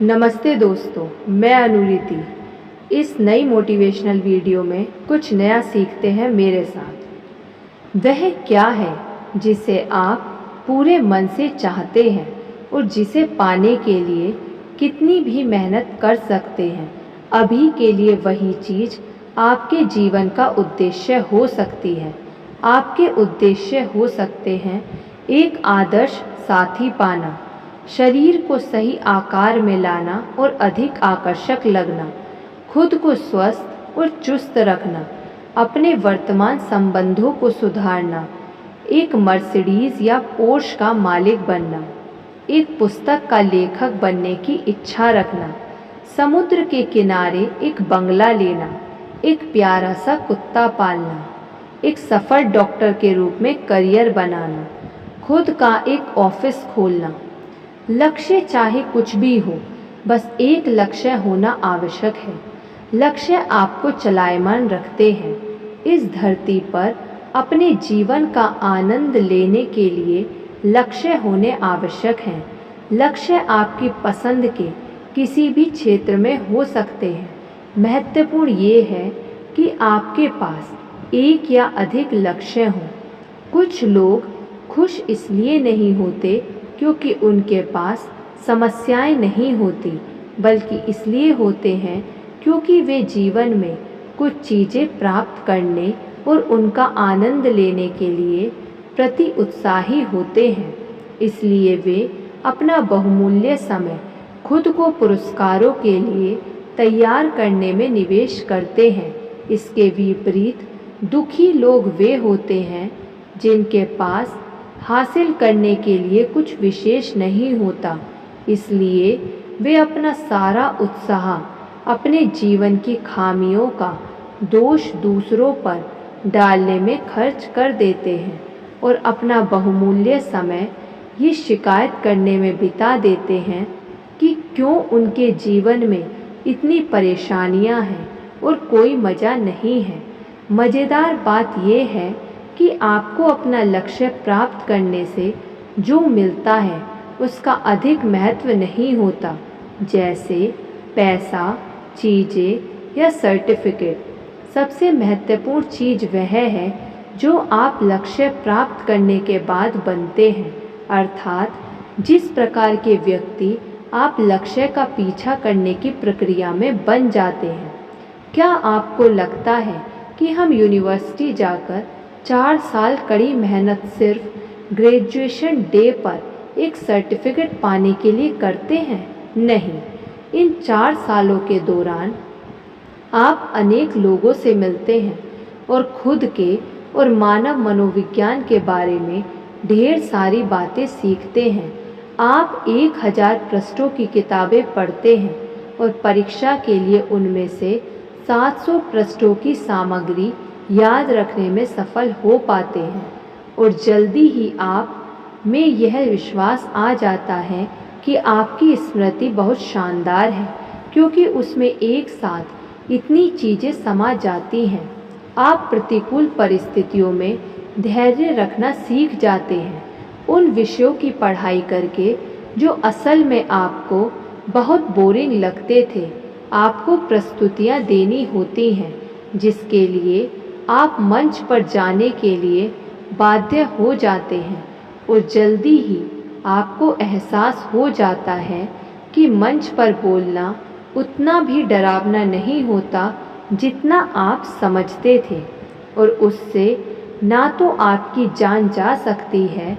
नमस्ते दोस्तों, मैं अनुरीति। इस नई मोटिवेशनल वीडियो में कुछ नया सीखते हैं मेरे साथ। वह क्या है जिसे आप पूरे मन से चाहते हैं और जिसे पाने के लिए कितनी भी मेहनत कर सकते हैं। अभी के लिए वही चीज़ आपके जीवन का उद्देश्य हो सकती है। आपके उद्देश्य हो सकते हैं एक आदर्श साथी पाना, शरीर को सही आकार में लाना और अधिक आकर्षक लगना, खुद को स्वस्थ और चुस्त रखना, अपने वर्तमान संबंधों को सुधारना, एक मर्सिडीज या पोर्श का मालिक बनना, एक पुस्तक का लेखक बनने की इच्छा रखना, समुद्र के किनारे एक बंगला लेना, एक प्यारा सा कुत्ता पालना, एक सफल डॉक्टर के रूप में करियर बनाना, खुद का एक ऑफिस खोलना। लक्ष्य चाहे कुछ भी हो, बस एक लक्ष्य होना आवश्यक है। लक्ष्य आपको चलायमान रखते हैं। इस धरती पर अपने जीवन का आनंद लेने के लिए लक्ष्य होने आवश्यक हैं। लक्ष्य आपकी पसंद के किसी भी क्षेत्र में हो सकते हैं। महत्वपूर्ण ये है कि आपके पास एक या अधिक लक्ष्य हों। कुछ लोग खुश इसलिए नहीं होते क्योंकि उनके पास समस्याएं नहीं होती, बल्कि इसलिए होते हैं क्योंकि वे जीवन में कुछ चीज़ें प्राप्त करने और उनका आनंद लेने के लिए प्रति उत्साही होते हैं। इसलिए वे अपना बहुमूल्य समय खुद को पुरस्कारों के लिए तैयार करने में निवेश करते हैं। इसके विपरीत दुखी लोग वे होते हैं जिनके पास हासिल करने के लिए कुछ विशेष नहीं होता, इसलिए वे अपना सारा उत्साह अपने जीवन की खामियों का दोष दूसरों पर डालने में खर्च कर देते हैं और अपना बहुमूल्य समय ये शिकायत करने में बिता देते हैं कि क्यों उनके जीवन में इतनी परेशानियां हैं और कोई मज़ा नहीं है। मज़ेदार बात यह है कि आपको अपना लक्ष्य प्राप्त करने से जो मिलता है उसका अधिक महत्व नहीं होता, जैसे पैसा, चीज़ें या सर्टिफिकेट। सबसे महत्वपूर्ण चीज़ वह है जो आप लक्ष्य प्राप्त करने के बाद बनते हैं, अर्थात जिस प्रकार के व्यक्ति आप लक्ष्य का पीछा करने की प्रक्रिया में बन जाते हैं। क्या आपको लगता है कि हम यूनिवर्सिटी जाकर 4 साल कड़ी मेहनत सिर्फ ग्रेजुएशन डे पर एक सर्टिफिकेट पाने के लिए करते हैं? नहीं। इन 4 सालों के दौरान आप अनेक लोगों से मिलते हैं और खुद के और मानव मनोविज्ञान के बारे में ढेर सारी बातें सीखते हैं। आप 1000 पृष्ठों की किताबें पढ़ते हैं और परीक्षा के लिए उनमें से 700 पृष्ठों की सामग्री याद रखने में सफल हो पाते हैं और जल्दी ही आप में यह विश्वास आ जाता है कि आपकी स्मृति बहुत शानदार है, क्योंकि उसमें एक साथ इतनी चीज़ें समा जाती हैं। आप प्रतिकूल परिस्थितियों में धैर्य रखना सीख जाते हैं, उन विषयों की पढ़ाई करके जो असल में आपको बहुत बोरिंग लगते थे। आपको प्रस्तुतियाँ देनी होती हैं जिसके लिए आप मंच पर जाने के लिए बाध्य हो जाते हैं और जल्दी ही आपको एहसास हो जाता है कि मंच पर बोलना उतना भी डरावना नहीं होता जितना आप समझते थे, और उससे ना तो आपकी जान जा सकती है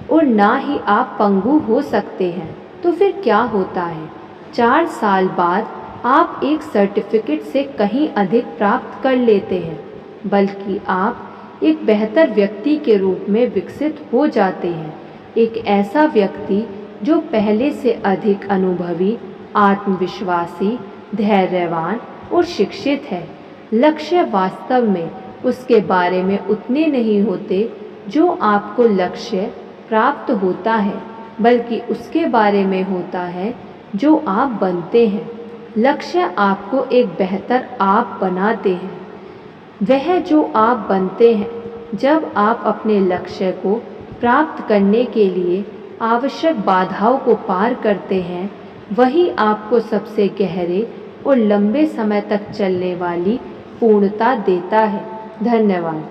और ना ही आप पंगु हो सकते हैं। तो फिर क्या होता है? 4 साल बाद आप एक सर्टिफिकेट से कहीं अधिक प्राप्त कर लेते हैं, बल्कि आप एक बेहतर व्यक्ति के रूप में विकसित हो जाते हैं। एक ऐसा व्यक्ति जो पहले से अधिक अनुभवी, आत्मविश्वासी, धैर्यवान और शिक्षित है। लक्ष्य वास्तव में उसके बारे में उतने नहीं होते जो आपको लक्ष्य प्राप्त होता है, बल्कि उसके बारे में होता है जो आप बनते हैं। लक्ष्य आपको एक बेहतर आप बनाते हैं। वह जो आप बनते हैं जब आप अपने लक्ष्य को प्राप्त करने के लिए आवश्यक बाधाओं को पार करते हैं, वही आपको सबसे गहरे और लंबे समय तक चलने वाली पूर्णता देता है। धन्यवाद।